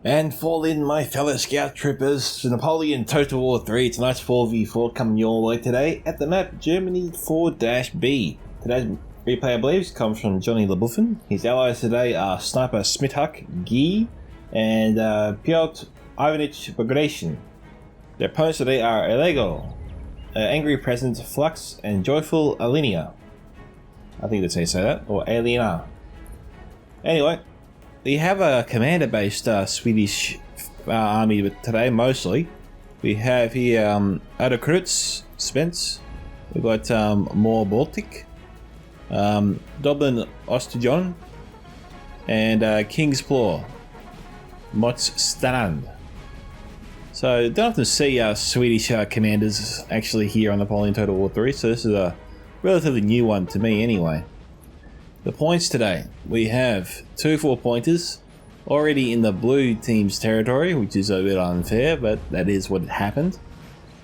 And fall in, my fellow scout troopers, to Napoleon Total War 3. Tonight's 4v4 coming your way today at the map Germany 4-B. Today's replay, I believe, comes from Johnny LeBuffin. His allies today are Sniper Smithak, Guy, and Piotr Ivanich Bagration. Their opponents today are Elego, Angry Present Flux, and Joyful Alinea. I think that's how you say that, or Aliena. Anyway, we have a commander-based Swedish army today, mostly. We have here Adderkrutz, Spence. We've got More Baltic, Dublin Ostijon, and King's Claw, Mots Strand. So, don't often see Swedish commanders actually here on Napoleon Total War 3, so this is a relatively new one to me anyway. The points today, we have 2 4-pointers already in the blue team's territory, which is a bit unfair, but that is what happened.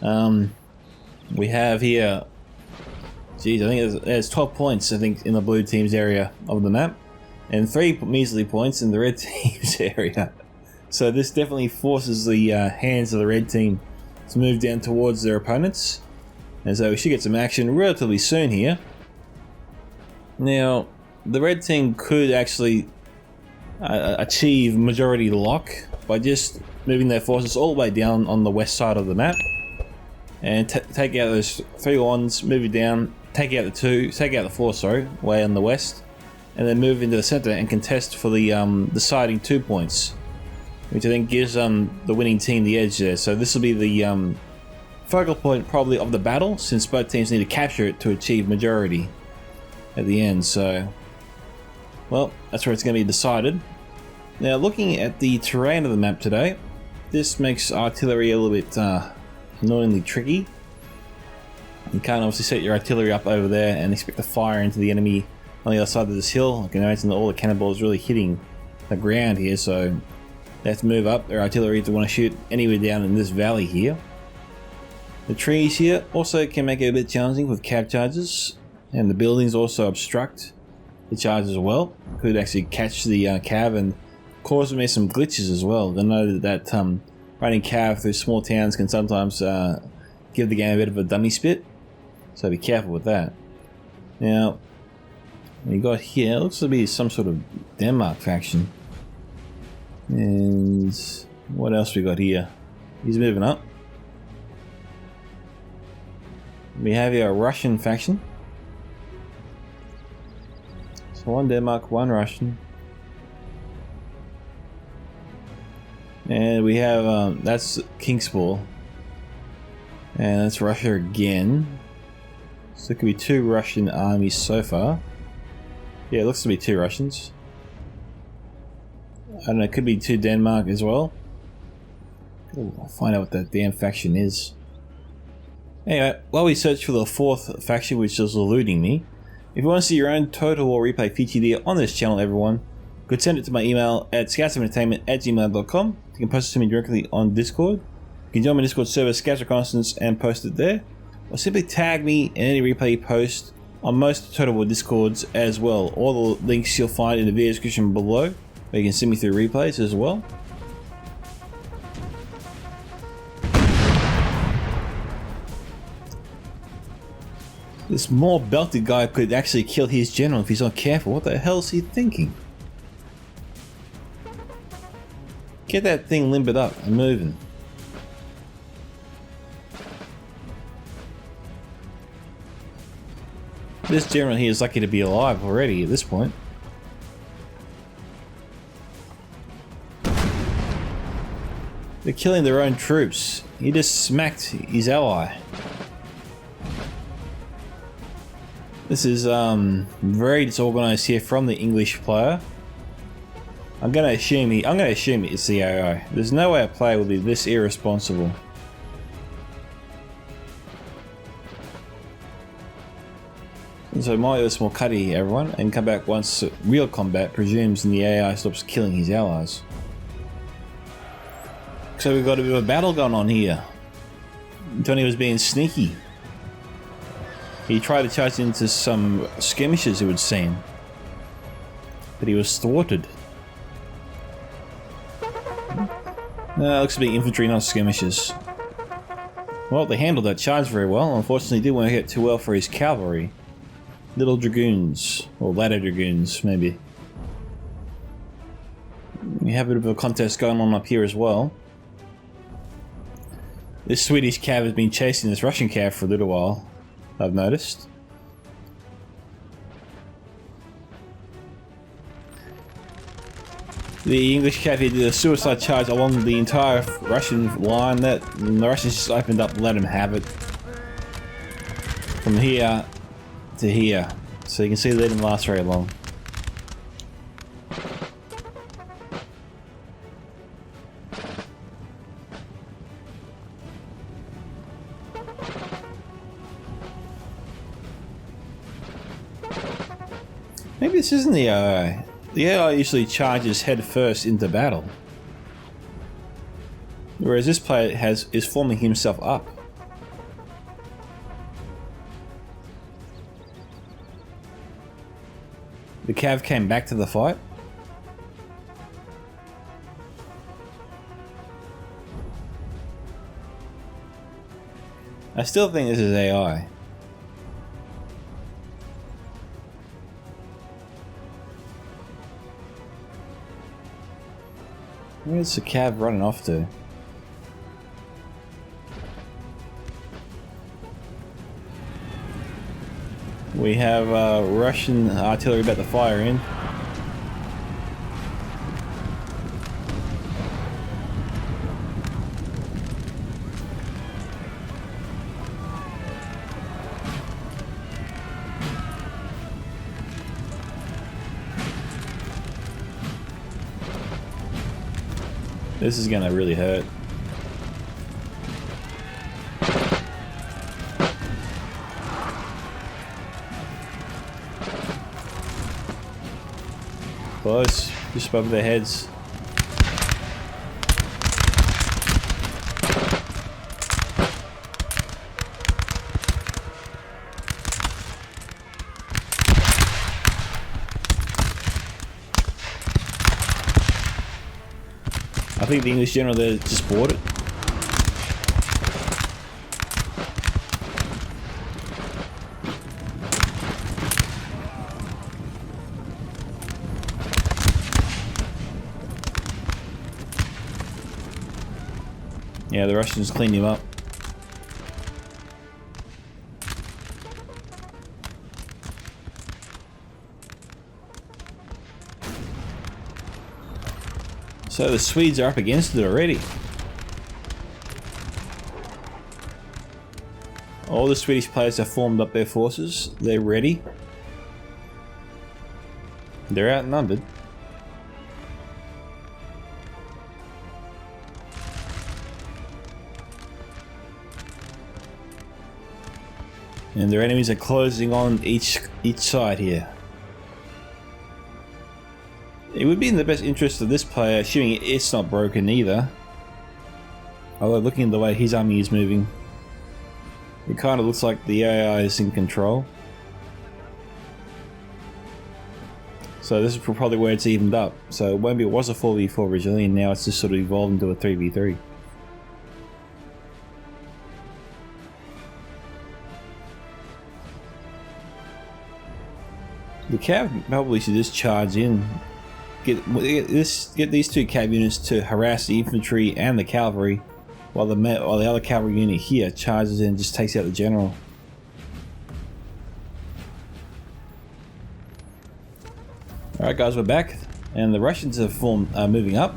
We have here, geez, I think there's 12 points, I think, in the blue team's area of the map, and 3 measly points in the red team's area. So this definitely forces the hands of the red team to move down towards their opponents, and so we should get some action relatively soon here. Now, the red team could actually achieve majority lock by just moving their forces all the way down on the west side of the map and take out those 3 ones, move it down, take out the 4, sorry, way on the west, and then move into the center and contest for the deciding 2 points, which I think gives the winning team the edge there. So this will be the focal point probably of the battle, since both teams need to capture it to achieve majority at the end. So, well, that's where it's going to be decided. Now, looking at the terrain of the map today, this makes artillery a little bit annoyingly tricky. You can't obviously set your artillery up over there and expect to fire into the enemy on the other side of this hill. I can imagine that all the cannonballs really hitting the ground here, so they have to move up their artillery to want to shoot anywhere down in this valley here. The trees here also can make it a bit challenging with cav charges, and the buildings also obstruct the charge as well. Could actually catch the cav and cause me some glitches as well. I know that running cav through small towns can sometimes give the game a bit of a dummy spit, so be careful with that. Now, we got here, it looks to be some sort of Denmark faction. And what else we got here? He's moving up. We have here a Russian faction. So 1 Denmark, 1 Russian. And we have, that's Kingspor. And that's Russia again. So it could be 2 Russian armies so far. Yeah, it looks to be 2 Russians. I don't know, it could be 2 Denmark as well. Ooh, I'll find out what that damn faction is. Anyway, while we search for the 4th faction, which is eluding me, if you want to see your own Total War replay featured here on this channel, everyone, you could send it to my email at scoutsentertainment@gmail.com. You can post it to me directly on Discord. You can join my Discord server, Scouts Reconnaissance, and post it there. Or simply tag me in any replay you post on most Total War Discords as well. All the links you'll find in the video description below, where you can send me through replays as well. This more belted guy could actually kill his general if he's not careful. What the hell is he thinking? Get that thing limbered up and moving. This general here is lucky to be alive already at this point. They're killing their own troops. He just smacked his ally. This is very disorganized here from the English player. I'm gonna assume it's the AI. There's no way a player will be this irresponsible. And so might do a small cut here, everyone, and come back once real combat presumes and the AI stops killing his allies. So we've got a bit of a battle going on here. Tony was being sneaky. He tried to charge into some skirmishes, it would seem, but he was thwarted. Looks to be infantry, not skirmishers. Well, they handled that charge very well. Unfortunately, didn't work out too well for his cavalry. Little dragoons, or ladder dragoons, maybe. We have a bit of a contest going on up here as well. This Swedish cav has been chasing this Russian cav for a little while, I've noticed. The English cav here did a suicide charge along the entire Russian line. The Russians just opened up and let him have it. From here to here. So you can see they didn't last very long. Maybe this isn't the AI. The AI usually charges head first into battle. Whereas this player is forming himself up. The cav came back to the fight. I still think this is AI. Where's the cav running off to? We have Russian artillery about to fire in. This is gonna really hurt. Close, just above their heads. I think the English general there just bought it. Yeah, the Russians cleaned him up. So the Swedes are up against it already. All the Swedish players have formed up their forces. They're ready. They're outnumbered. And their enemies are closing on each side here. It would be in the best interest of this player, assuming it's not broken either. Although looking at the way his army is moving, it kind of looks like the AI is in control. So this is probably where it's evened up. So maybe it was a 4v4 originally and now it's just sort of evolved into a 3v3. The cav probably should just charge in. Get these two cav units to harass the infantry and the cavalry, while the other cavalry unit here charges in and just takes out the general. Alright guys, we're back, and the Russians are moving up.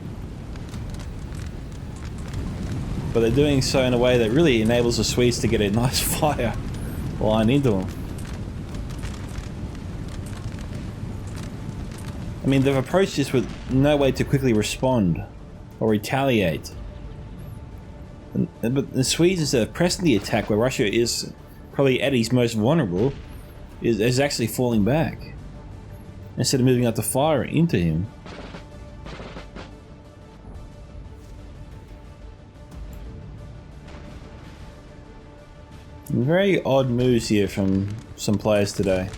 But they're doing so in a way that really enables the Swedes to get a nice fire line into them. I mean, they've approached this with no way to quickly respond or retaliate. But the Swedes, instead of pressing the attack where Russia is probably at its most vulnerable, is actually falling back. Instead of moving up to fire into him. Very odd moves here from some players today.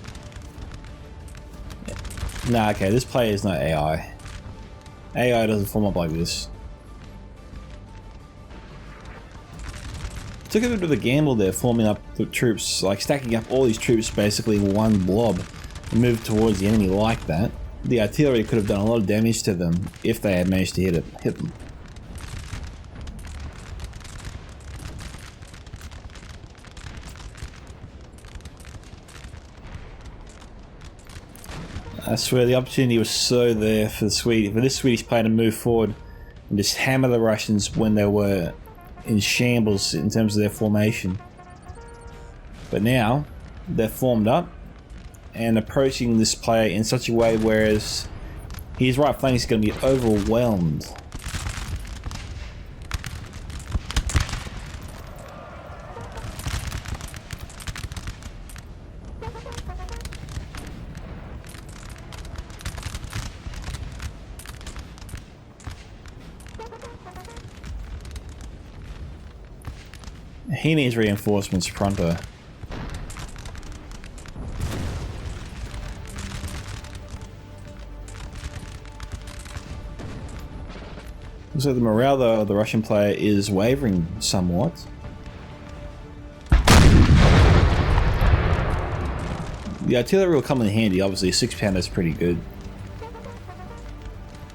Nah, okay, this player is not AI. AI doesn't form up like this. Took a bit of a gamble there, forming up the troops, like stacking up all these troops basically in one blob and move towards the enemy like that. The artillery could have done a lot of damage to them if they had managed to hit them. I swear the opportunity was so there for this Swedish player to move forward and just hammer the Russians when they were in shambles in terms of their formation. But now they're formed up and approaching this player in such a way whereas his right flank is going to be overwhelmed. He needs reinforcements pronto. So the morale though of the Russian player is wavering somewhat. The artillery will come in handy, obviously. A 6-pounder is pretty good.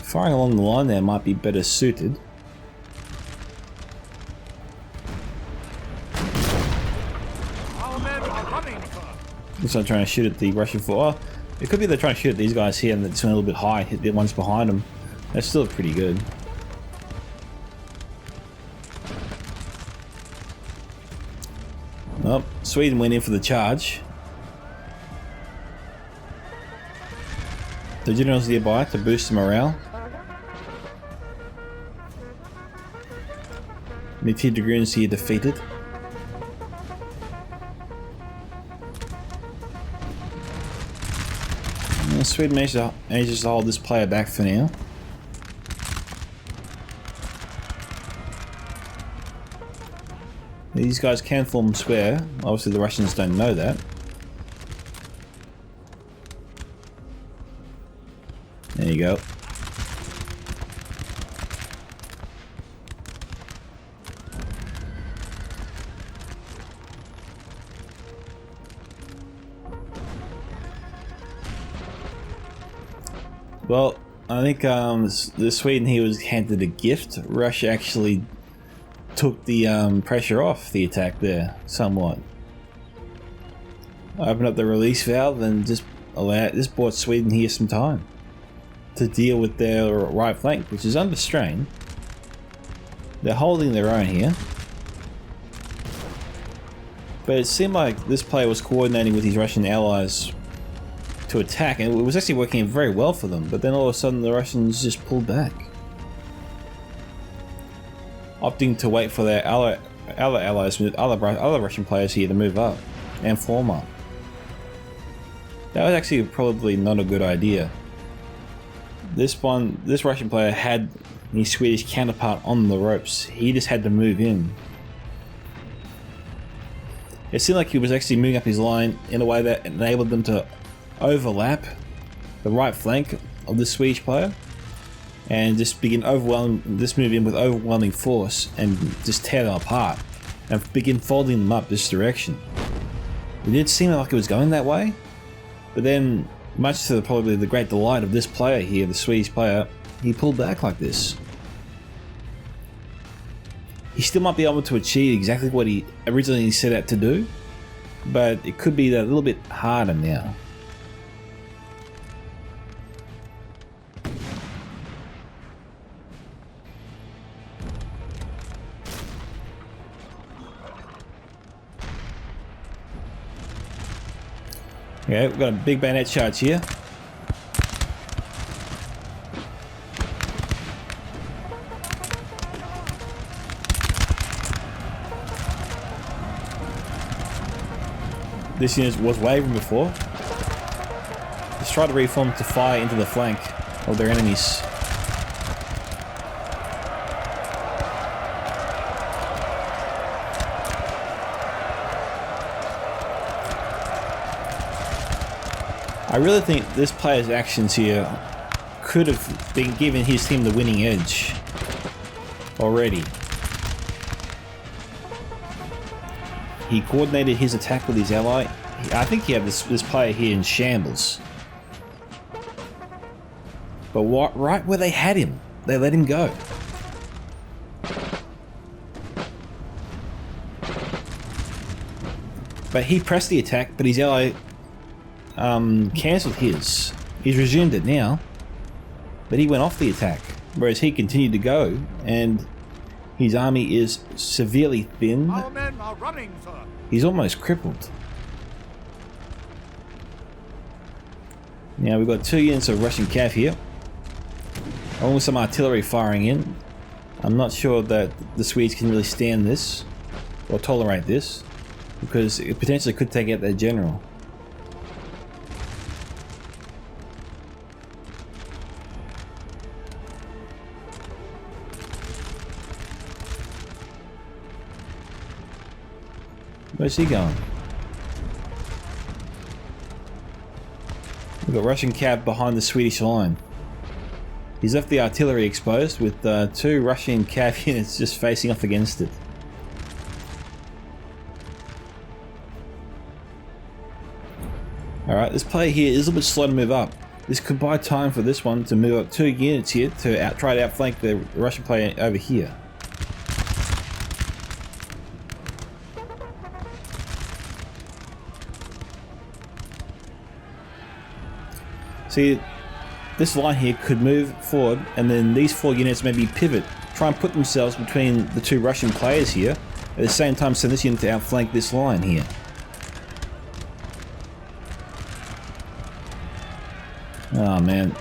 Firing along the line there might be better suited. Looks like trying to shoot at the Russian force. Oh, it could be they're trying to shoot at these guys here and it's a little bit high, hit the ones behind them. That's still pretty good. Well, Sweden went in for the charge. The generals nearby to boost the morale. The T dragoons here defeated. Sweden manages to hold this player back for now. These guys can form square. Obviously the Russians don't know that. There you go. Well, I think the Sweden he was handed a gift. Russia actually took the pressure off the attack there somewhat. Opened up the release valve and just bought Sweden here some time to deal with their right flank, which is under strain. They're holding their own here, but it seemed like this player was coordinating with his Russian allies to attack, and it was actually working very well for them, but then all of a sudden the Russians just pulled back, opting to wait for their other allies, other Russian players here to move up and form up. That was actually probably not a good idea. This Russian player had his Swedish counterpart on the ropes. He just had to move in. It seemed like he was actually moving up his line in a way that enabled them to overlap the right flank of the Swedish player and just move in with overwhelming force and just tear them apart and begin folding them up this direction. It did seem like it was going that way, but then, much to probably the great delight of this player here, the Swedish player, he pulled back like this. He still might be able to achieve exactly what he originally set out to do, but it could be a little bit harder now. Okay, we've got a big bayonet charge here. This unit was wavering before. Let's try to reform to fire into the flank of their enemies. I really think this player's actions here could have been giving his team the winning edge already. He coordinated his attack with his ally. I think he had this player here in shambles. But right where they had him, they let him go. But he pressed the attack, but his ally cancelled his. He's resumed it now, but he went off the attack, whereas he continued to go, and his army is severely thin. Our men are running, sir. He's almost crippled. Now we've got 2 units of Russian cav here, along with some artillery firing in. I'm not sure that the Swedes can really stand this, or tolerate this, because it potentially could take out their general. Where's he going? We've got Russian cav behind the Swedish line. He's left the artillery exposed with 2 Russian cav units just facing off against it. Alright, this player here is a little bit slow to move up. This could buy time for this one to move up 2 units here to try to outflank the Russian player over here. See, this line here could move forward, and then these 4 units maybe pivot, try and put themselves between the 2 Russian players here, at the same time send this unit to outflank this line here. Oh man.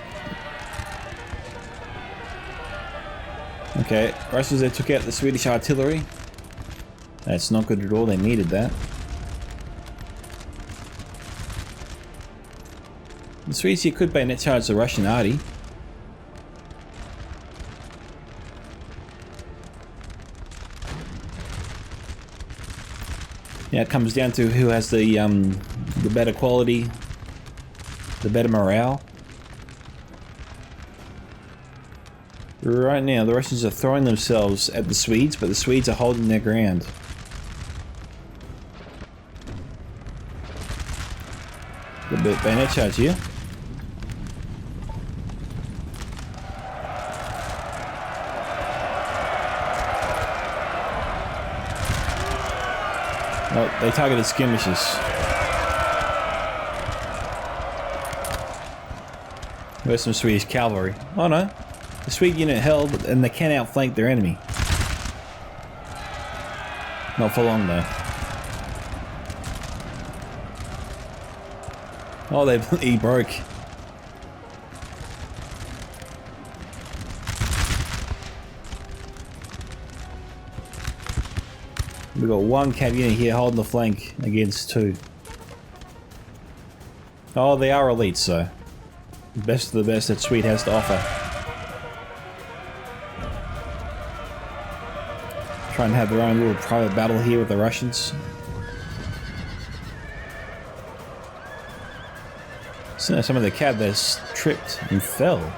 Okay, Russians, they took out the Swedish artillery. That's not good at all, they needed that. The Swedes here could bayonet charge the Russian arty. Now it comes down to who has the better quality, the better morale. Right now the Russians are throwing themselves at the Swedes, but the Swedes are holding their ground. A bit of bayonet charge here. Oh, they targeted skirmishers. Where's some Swedish cavalry? Oh no, the Swede unit held and they can outflank their enemy. Not for long though. Oh, he broke. We've got 1 cav unit here holding the flank against 2. Oh, they are elites though. Best of the best that Swede has to offer. Try and have their own little private battle here with the Russians. So some of the cav that's tripped and fell.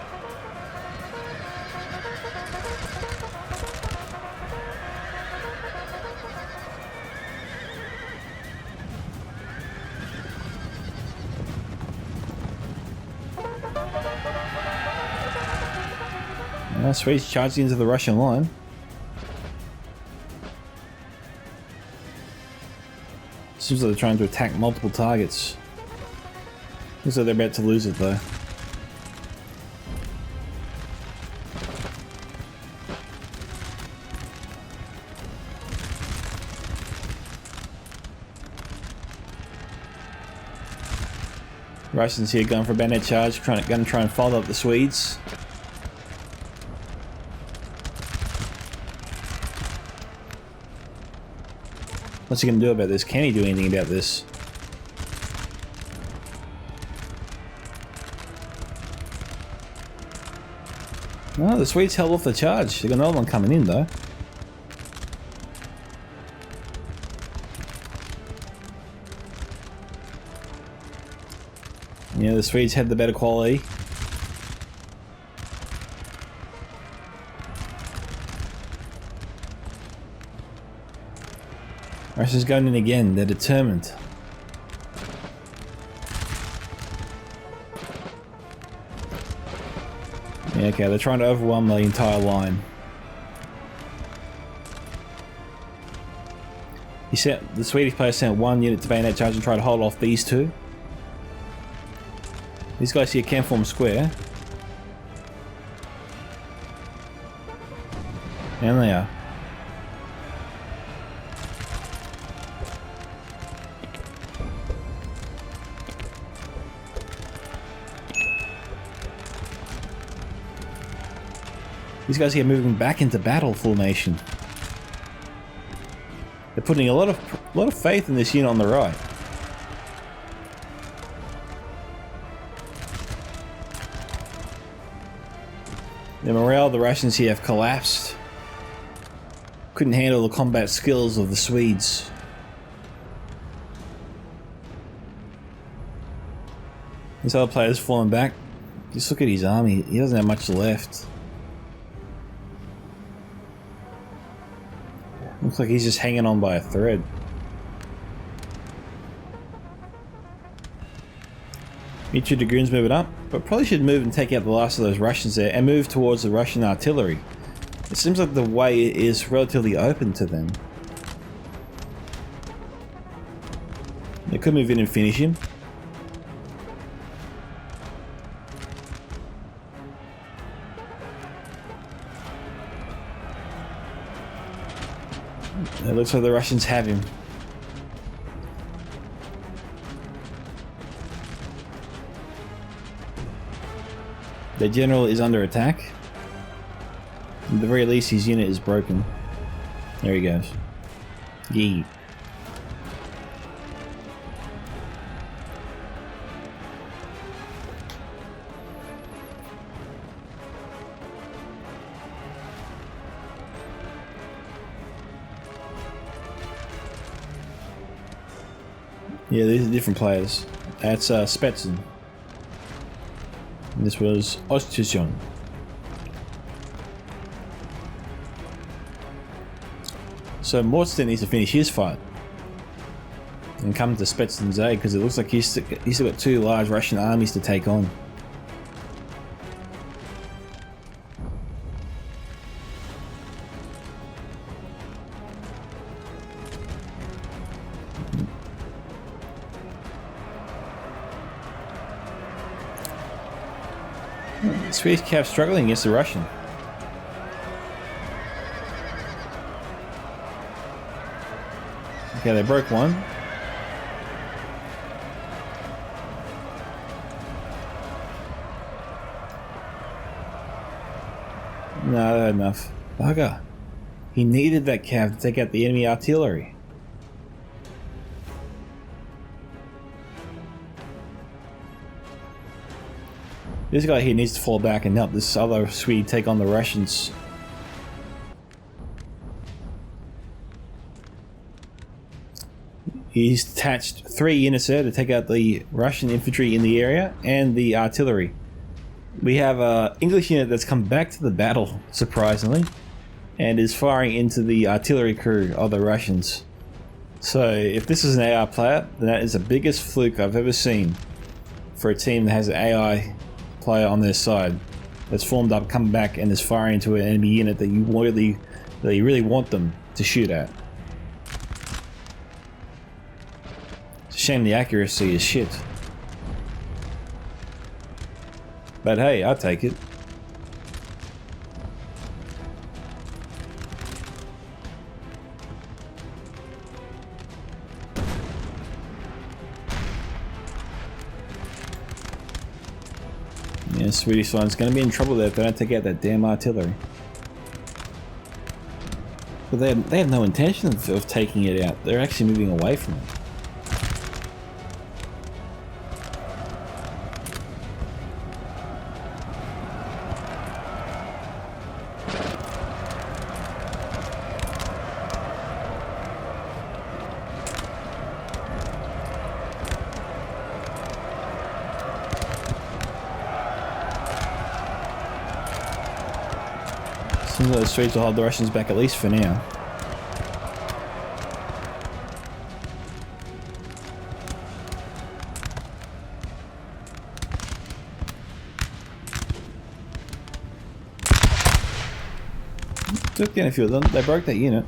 Swedes charging into the Russian line. Seems like they're trying to attack multiple targets. Looks like they're about to lose it though. Russians here going for a bayonet charge, going to try and follow up the Swedes. What's he going to do about this? Can he do anything about this? No, the Swedes held off the charge. They've got another one coming in though. Yeah, the Swedes had the better quality. Russia's going in again. They're determined. Yeah, okay, they're trying to overwhelm the entire line. The Swedish player sent 1 unit to bayonet charge and try to hold off these 2. These guys here can form square. And they are. These guys here are moving back into battle formation. They're putting a lot of faith in this unit on the right. The morale of the Russians here have collapsed. Couldn't handle the combat skills of the Swedes. This other player's fallen back. Just look at his army. He doesn't have much left. Looks like he's just hanging on by a thread. Military dragoons moving up, but probably should move and take out the last of those Russians there and move towards the Russian artillery. It seems like the way is relatively open to them. They could move in and finish him. It looks like the Russians have him. The general is under attack. At the very least, his unit is broken. There he goes. Yee. Yeah, these are different players. That's Spetsen. This was Ostjuson. So Morsten needs to finish his fight and come to Spetsen's aid because it looks like he's still got 2 large Russian armies to take on. The Swedish cav struggling against the Russian. Okay, they broke one. No, that enough. Bugger. He needed that cav to take out the enemy artillery. This guy here needs to fall back and help this other Swede take on the Russians. He's attached 3 units there to take out the Russian infantry in the area and the artillery. We have an English unit that's come back to the battle, surprisingly, and is firing into the artillery crew of the Russians. So if this is an AR player, then that is the biggest fluke I've ever seen for a team that has an AI player on their side that's formed up, come back, and is firing into an enemy unit that you really want them to shoot at. It's a shame the accuracy is shit. But hey, I'll take it. Yeah, Swedish one's gonna be in trouble there if they don't take out that damn artillery. But they have no intention of taking it out. They're actually moving away from it. Seems like the Swedes will hold the Russians back at least for now. Took down a few of them. They broke that unit.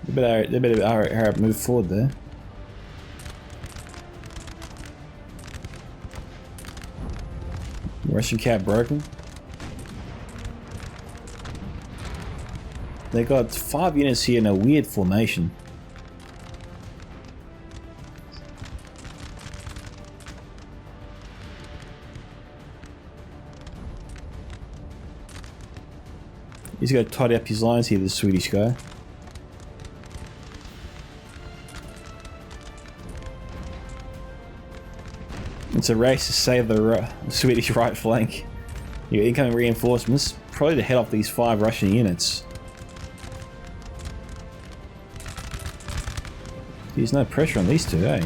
They better hurry up, move forward there. Russian cab broken. They got 5 units here in a weird formation. He's got to tidy up his lines here, the Swedish guy. It's a race to save the Swedish right flank. Your incoming reinforcements, probably to head off these 5 Russian units. There's no pressure on these two, eh?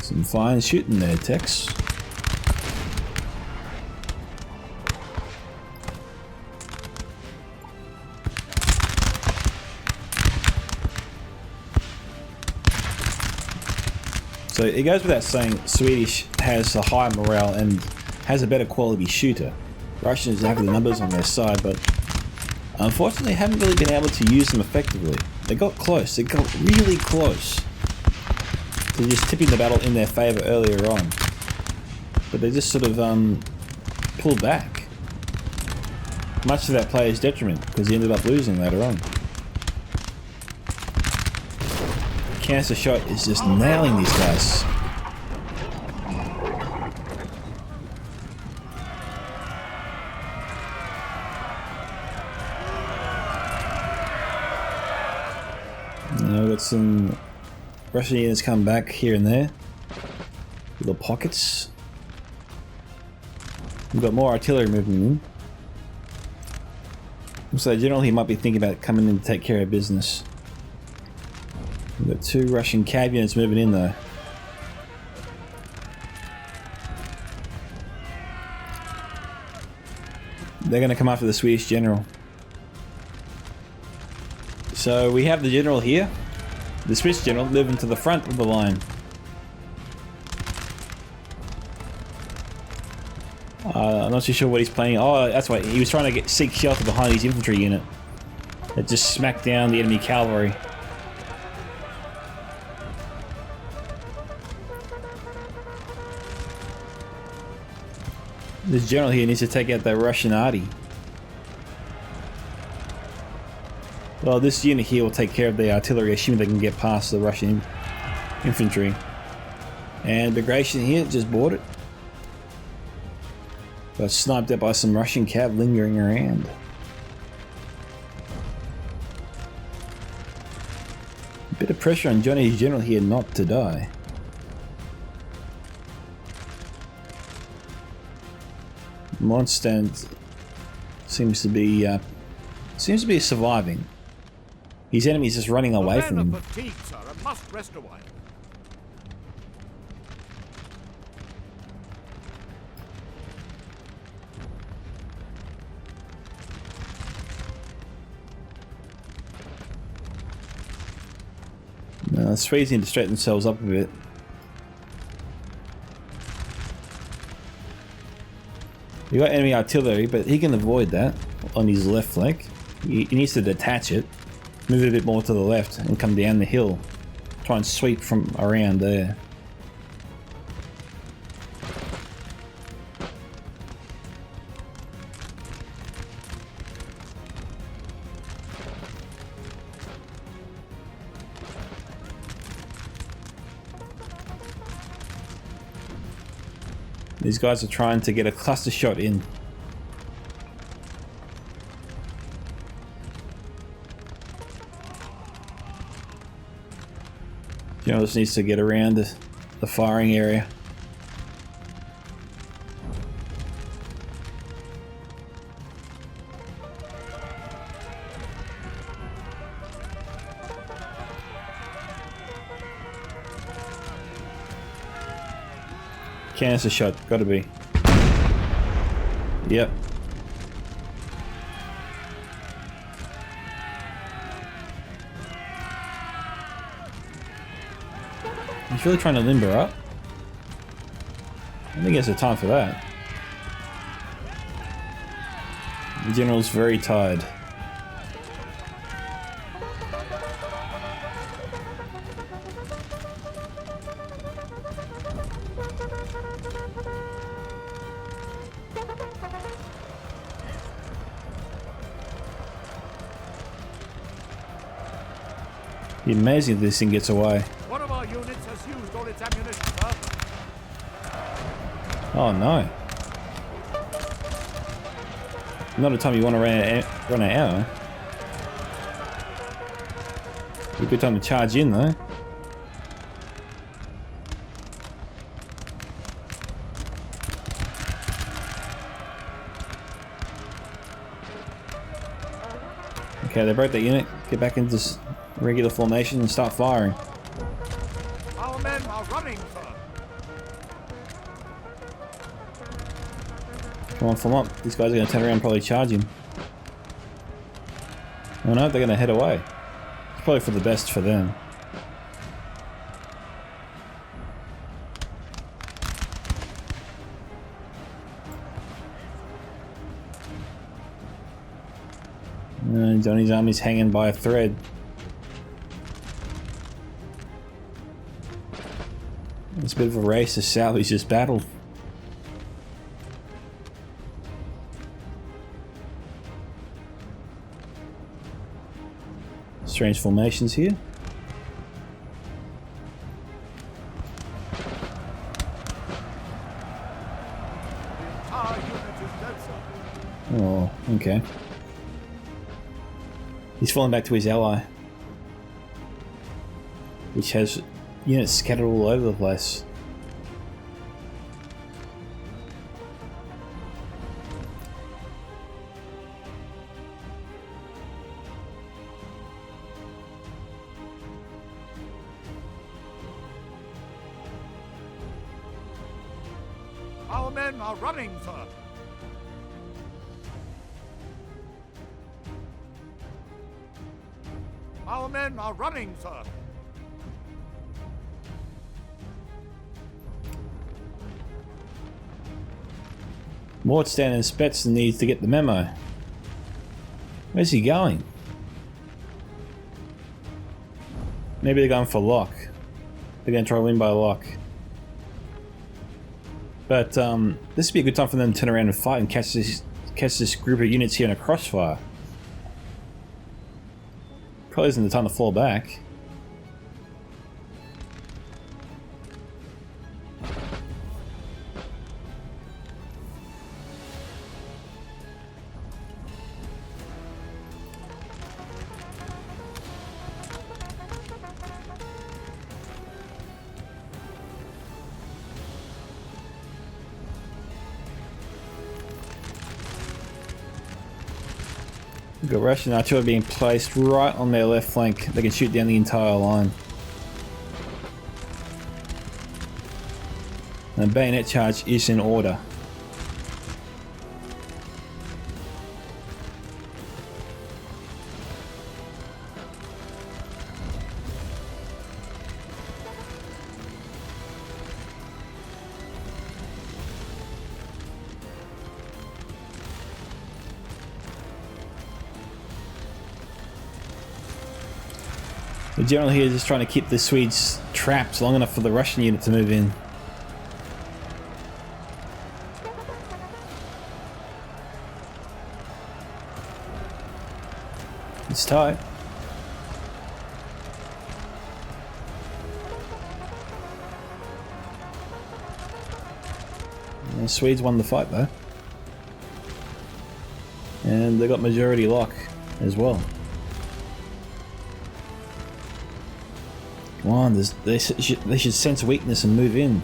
Some fine shooting there, Tex. So it goes without saying, Swedish has a higher morale and has a better quality shooter. Russians have the numbers on their side, but unfortunately they haven't really been able to use them effectively. They got close, they got really close to just tipping the battle in their favour earlier on. But they just sort of pulled back. Much to that player's detriment, because he ended up losing later on. Cancer shot is just nailing these guys. Now we've got some Russian units come back here and there. Little pockets. We've got more artillery moving in. So generally he might be thinking about coming in to take care of business. We've got 2 Russian cab units moving in though. They're going to come after the Swedish general. So we have the general here. The Swiss general moving to the front of the line. I'm not too sure what he's planning. Oh, that's why he was trying to seek shelter behind his infantry unit. It just smacked down the enemy cavalry. This general here needs to take out that Russian arty. Well, this unit here will take care of the artillery, assuming they can get past the Russian infantry. And Bagration here just bought it. Got sniped out by some Russian cav lingering around. A bit of pressure on Johnny's general here not to die. Mondstadt seems to be surviving. His enemy's just running away from him. Fatigued, sir, and must rest a while. The Swedes need to straighten themselves up a bit. You got enemy artillery, but he can avoid that on his left flank. He needs to detach it, move it a bit more to the left, and come down the hill. Try and sweep from around there. These guys are trying to get a cluster shot in. General just needs to get around the firing area. Canister shot, gotta be. Yep. He's really trying to limber up. I don't think he has the time for that. The general's very tired. It'd be amazing if this thing gets away. One of our units has used all its ammunition, sir. Oh no. Not a time you want to run out of ammo. A good time to charge in though. Okay, they broke that unit. Get back into regular formation and start firing. Our men are running, sir. Come on, form up. These guys are going to turn around and probably charge him. Oh no, they're going to head away. It's probably for the best for them. Johnny's army's hanging by a thread. It's a bit of a race to salvage this battle. Strange formations here. Our unit is dead, sir. Oh, okay. He's falling back to his ally, which has units scattered all over the place. Our men are running, sir. Our men are running, sir. Mordstan and Spetz needs to get the memo. Where's he going? Maybe they're going for lock. They're going to try to win by lock. But this would be a good time for them to turn around and fight and catch this group of units here in a crossfire. Probably isn't the time to fall back. We've got Russian artillery being placed right on their left flank. They can shoot down the entire line. And a bayonet charge is in order. The general here is just trying to keep the Swedes trapped long enough for the Russian unit to move in. It's tight. The Swedes won the fight though. And they got majority lock as well. Come on, they should sense weakness and move in.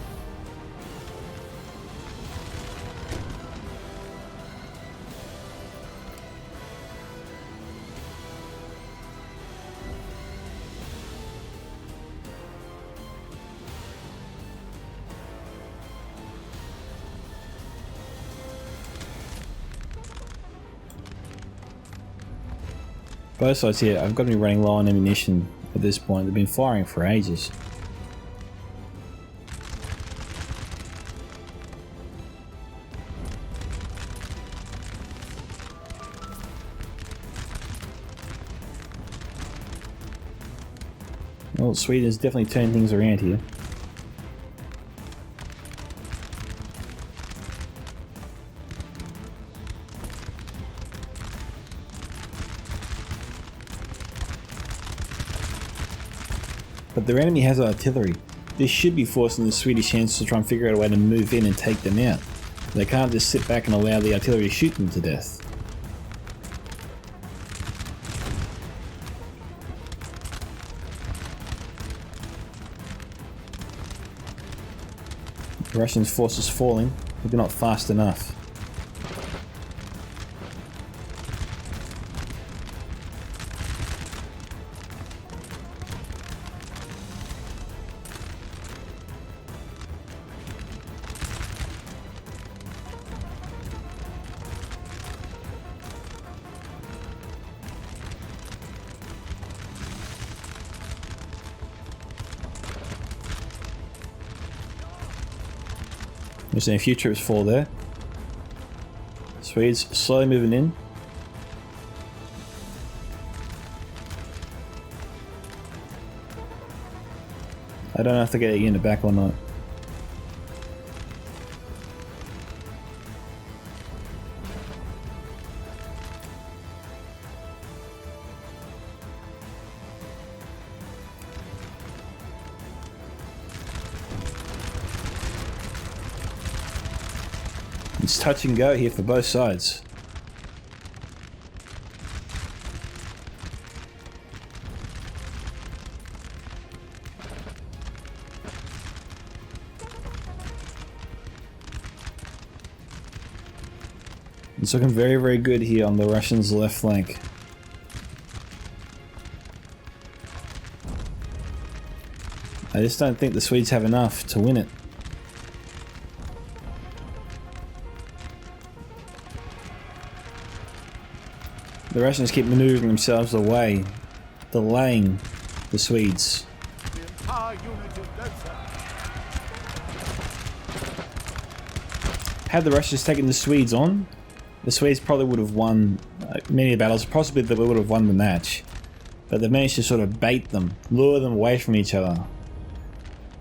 Both sides here, I've got to be running low on ammunition at this point. They've been firing for ages. Well, Sweden has definitely turned things around here. But their enemy has artillery. This should be forcing the Swedish hands to try and figure out a way to move in and take them out. They can't just sit back and allow the artillery to shoot them to death. The Russian forces falling, but they're not fast enough. We're seeing a few troops fall there. Swedes slowly moving in. I don't know if they get a unit back or not. It's touch and go here for both sides. It's looking very, very good here on the Russians' left flank. I just don't think the Swedes have enough to win it. The Russians keep maneuvering themselves away, delaying the Swedes. The entire unit is dead, sir. Had the Russians taken the Swedes on, the Swedes probably would have won many battles, possibly they would have won the match. But they managed to sort of bait them, lure them away from each other,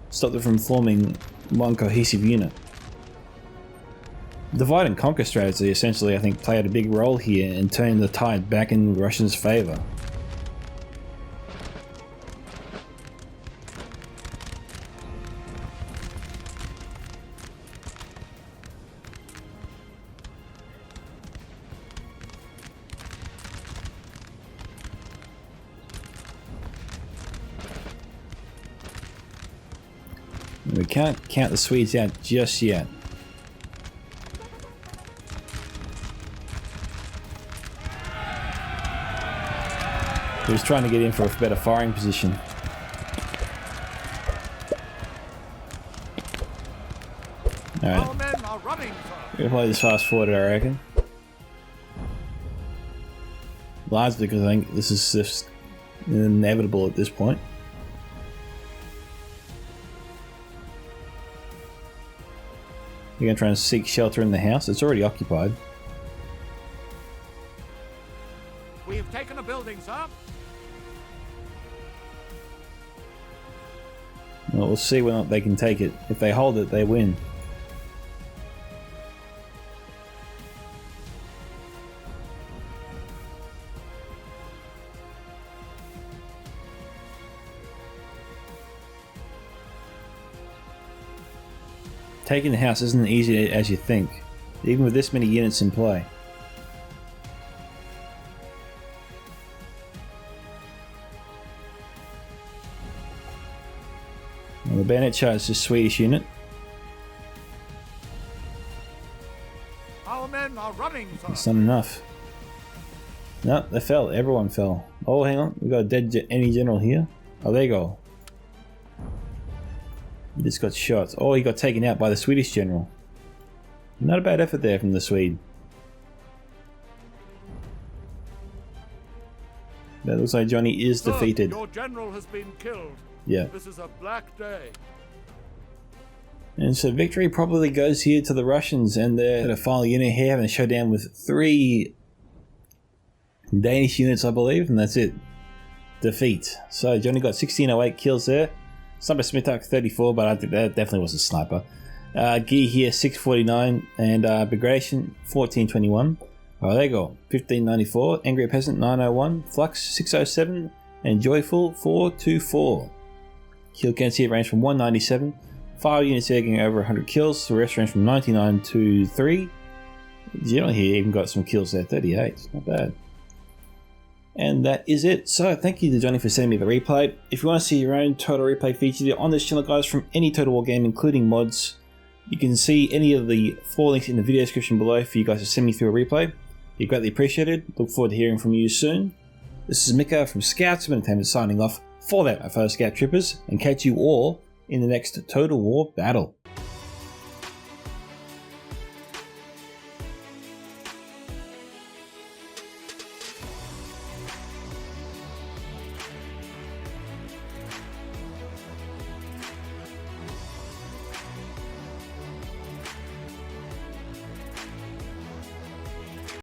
stop them from forming one cohesive unit. Divide and conquer strategy essentially, I think, played a big role here in turning the tide back in the Russians' favour. We can't count the Swedes out just yet. He was trying to get in for a better firing position. Alright. Our men are running, sir. We'll play this fast forward, I reckon. Largely because I think this is just inevitable at this point. You're going to try and seek shelter in the house. It's already occupied. We have taken a building, sir. Well, we'll see whether or not they can take it. If they hold it, they win. Taking the house isn't easy as you think, even with this many units in play. Well, the bayonet charged this Swedish unit. Our men are running, sir. It's not enough. No, they fell. Everyone fell. Oh, hang on. We've got a dead enemy general here. Oh, there you go. He just got shot. Oh, he got taken out by the Swedish general. Not a bad effort there from the Swede. That looks like Johnny is Sir, defeated. your general has been killed. Yeah. This is a black day. And so victory probably goes here to the Russians, and they're the final unit here having a showdown with 3 Danish units, I believe, and that's it. defeat. So Johnny got 1608 kills there. Sniper Smith 34, but I think that definitely was a sniper. Gear here 649 and Begration 1421. Oh, there you go. 1594. Angry Peasant 901. Flux 607 and Joyful 424. Kill counts here range from 197. 5 units here getting over 100 kills. The rest range from 99 to 3. General here even got some kills there. 38. Not bad. And that is it. So thank you to Johnny for sending me the replay. If you want to see your own Total Replay featured on this channel, guys, from any Total War game, including mods, you can see any of the 4 links in the video description below for you guys to send me through a replay. You're greatly appreciated. Look forward to hearing from you soon. This is Micka from Scouts of Entertainment signing off for that, my fellow Scout Troopers, and catch you all in the next Total War battle.